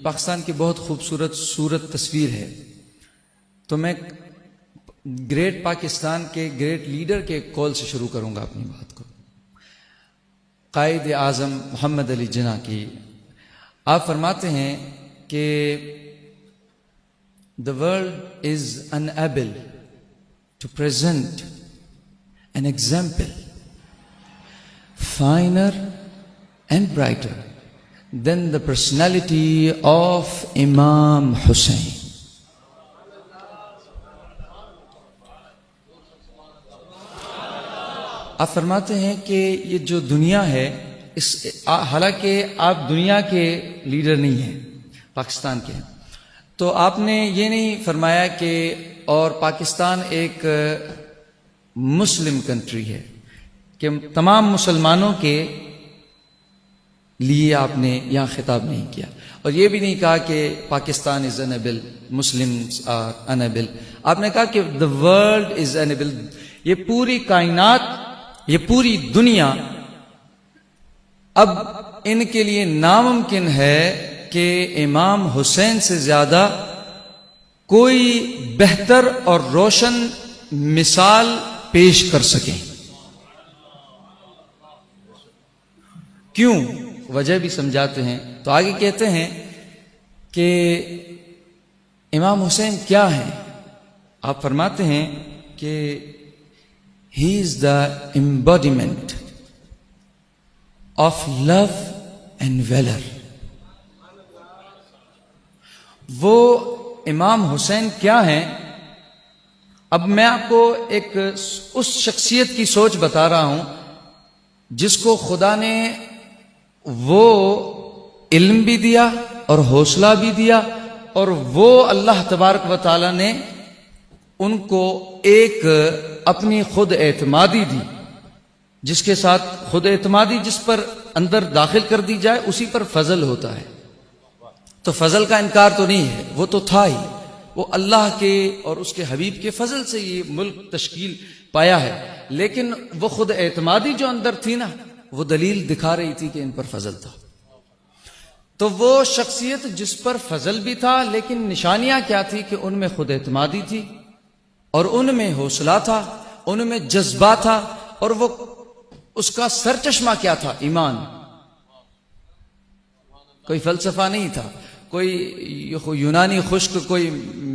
پاکستان کی بہت خوبصورت تصویر ہے. تو میں گریٹ پاکستان کے گریٹ لیڈر کے کال سے شروع کروں گا اپنی بات کو. قائد اعظم محمد علی جناح کی. آپ فرماتے ہیں کہ the world is unable to present an example finer and brighter than the personality of Imam Hussain. آپ فرماتے ہیں کہ یہ جو دنیا ہے حالانکہ آپ دنیا کے لیڈر نہیں ہیں، پاکستان کے، تو آپ نے یہ نہیں فرمایا کہ اور پاکستان ایک مسلم کنٹری ہے کہ تمام مسلمانوں کے لیے آپ نے یہاں خطاب نہیں کیا، اور یہ بھی نہیں کہا کہ Pakistan is unable, Muslims are unable. آپ نے کہا کہ the world is unable. یہ پوری کائنات، یہ پوری دنیا اب ان کے لیے ناممکن ہے کہ امام حسین سے زیادہ کوئی بہتر اور روشن مثال پیش کر سکیں. کیوں؟ وجہ بھی سمجھاتے ہیں. تو آگے کہتے ہیں کہ امام حسین کیا ہیں. آپ فرماتے ہیں کہ he is the embodiment of love and valor. وہ امام حسین کیا ہیں؟ اب میں آپ کو ایک اس شخصیت کی سوچ بتا رہا ہوں جس کو خدا نے وہ علم بھی دیا اور حوصلہ بھی دیا، اور وہ اللہ تبارک و تعالی نے ان کو ایک اپنی خود اعتمادی دی، جس کے ساتھ خود اعتمادی جس پر اندر داخل کر دی جائے اسی پر فضل ہوتا ہے. تو فضل کا انکار تو نہیں ہے، وہ تو تھا ہی، وہ اللہ کے اور اس کے حبیب کے فضل سے یہ ملک تشکیل پایا ہے. لیکن وہ خود اعتمادی جو اندر تھی نا، وہ دلیل دکھا رہی تھی کہ ان پر فضل تھا. تو وہ شخصیت جس پر فضل بھی تھا، لیکن نشانیاں کیا تھی کہ ان میں خود اعتمادی تھی، اور ان میں حوصلہ تھا، ان میں جذبہ تھا، اور وہ اس کا سرچشمہ کیا تھا؟ ایمان. کوئی فلسفہ نہیں تھا، کوئی یونانی خشک کوئی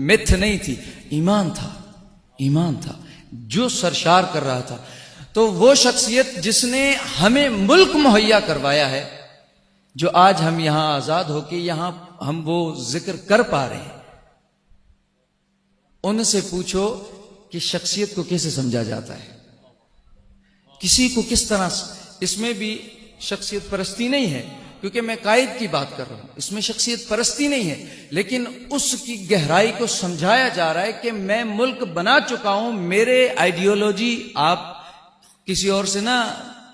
متھ نہیں تھی، ایمان تھا. ایمان تھا جو سرشار کر رہا تھا. تو وہ شخصیت جس نے ہمیں ملک مہیا کروایا ہے، جو آج ہم یہاں آزاد ہو کے یہاں ہم وہ ذکر کر پا رہے ہیں، ان سے پوچھو کہ شخصیت کو کیسے سمجھا جاتا ہے، کسی کو کس طرح. اس میں بھی شخصیت پرستی نہیں ہے، کیونکہ میں قائد کی بات کر رہا ہوں، اس میں شخصیت پرستی نہیں ہے، لیکن اس کی گہرائی کو سمجھایا جا رہا ہے کہ میں ملک بنا چکا ہوں، میرے آئیڈیالوجی آپ کسی اور سے نہ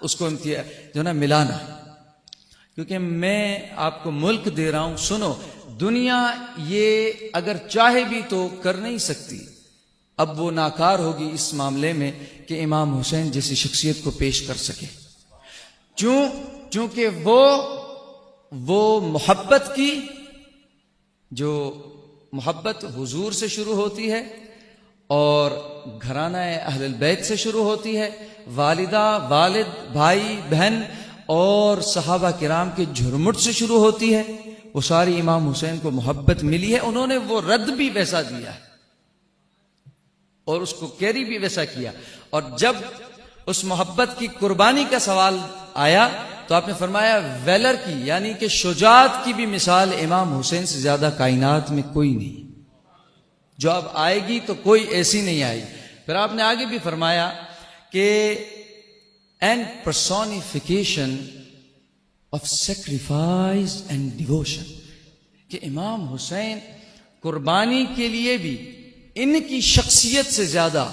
اس کو جو نا ملانا، کیونکہ میں آپ کو ملک دے رہا ہوں. سنو، دنیا یہ اگر چاہے بھی تو کر نہیں سکتی، اب وہ ناکار ہوگی اس معاملے میں کہ امام حسین جیسی شخصیت کو پیش کر سکے. چونکہ وہ محبت کی، جو محبت حضور سے شروع ہوتی ہے اور گھرانہ اہل البیت سے شروع ہوتی ہے، والدہ، والد، بھائی، بہن اور صحابہ کرام کے جھرمٹ سے شروع ہوتی ہے، وہ ساری امام حسین کو محبت ملی ہے. انہوں نے وہ رد بھی ویسا دیا ہے اور اس کو کیری بھی ویسا کیا. اور جب اس محبت کی قربانی کا سوال آیا تو آپ نے فرمایا ویلر کی، یعنی کہ شجاعت کی بھی مثال امام حسین سے زیادہ کائنات میں کوئی نہیں، جو اب آئے گی تو کوئی ایسی نہیں آئی. پھر آپ نے آگے بھی فرمایا کہ and personification of sacrifice and devotion، کہ امام حسین قربانی کے لیے بھی ان کی شخصیت سے زیادہ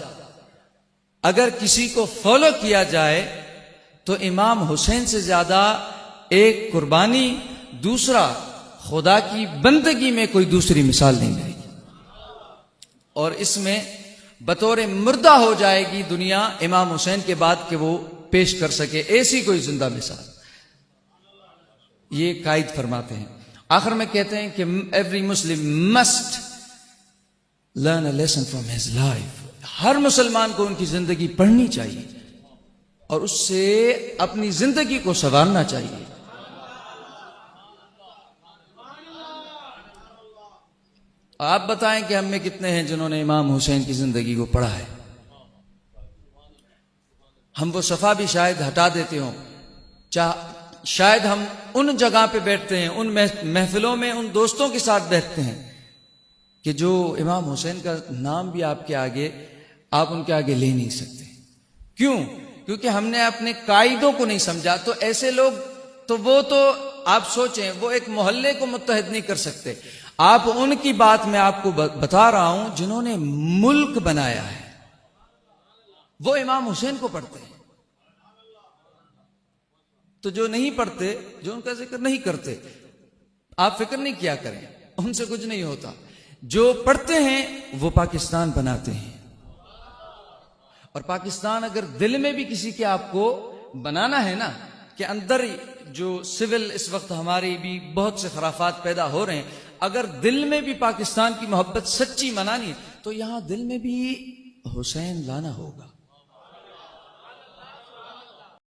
اگر کسی کو فالو کیا جائے تو امام حسین سے زیادہ ایک قربانی، دوسرا خدا کی بندگی میں کوئی دوسری مثال نہیں ملے گی. اور اس میں بطور مردہ ہو جائے گی دنیا امام حسین کے بعد کہ وہ پیش کر سکے ایسی کوئی زندہ مثال. یہ قائد فرماتے ہیں. آخر میں کہتے ہیں کہ every Muslim must learn a lesson from his life. ہر مسلمان کو ان کی زندگی پڑھنی چاہیے اور اس سے اپنی زندگی کو سنوارنا چاہیے. آپ بتائیں کہ ہم میں کتنے ہیں جنہوں نے امام حسین کی زندگی کو پڑھا ہے؟ ہم وہ صفحہ بھی شاید ہٹا دیتے ہوں، شاید ہم ان جگہ پہ بیٹھتے ہیں، ان محفلوں میں ان دوستوں کے ساتھ بیٹھتے ہیں کہ جو امام حسین کا نام بھی آپ ان کے آگے لے نہیں سکتے. کیوں؟ کیونکہ ہم نے اپنے قائدوں کو نہیں سمجھا. تو ایسے لوگ تو آپ سوچیں وہ ایک محلے کو متحد نہیں کر سکتے. آپ ان کی بات میں آپ کو بتا رہا ہوں جنہوں نے ملک بنایا ہے، وہ امام حسین کو پڑھتے ہیں. تو جو نہیں پڑھتے، جو ان کا ذکر نہیں کرتے، آپ فکر نہیں کیا کریں، ان سے کچھ نہیں ہوتا. جو پڑھتے ہیں وہ پاکستان بناتے ہیں. اور پاکستان اگر دل میں بھی کسی کے آپ کو بنانا ہے نا، کہ اندر جو سول اس وقت ہماری بھی بہت سے خرافات پیدا ہو رہے ہیں، اگر دل میں بھی پاکستان کی محبت سچی منانی ہے تو یہاں دل میں بھی حسین لانا ہوگا.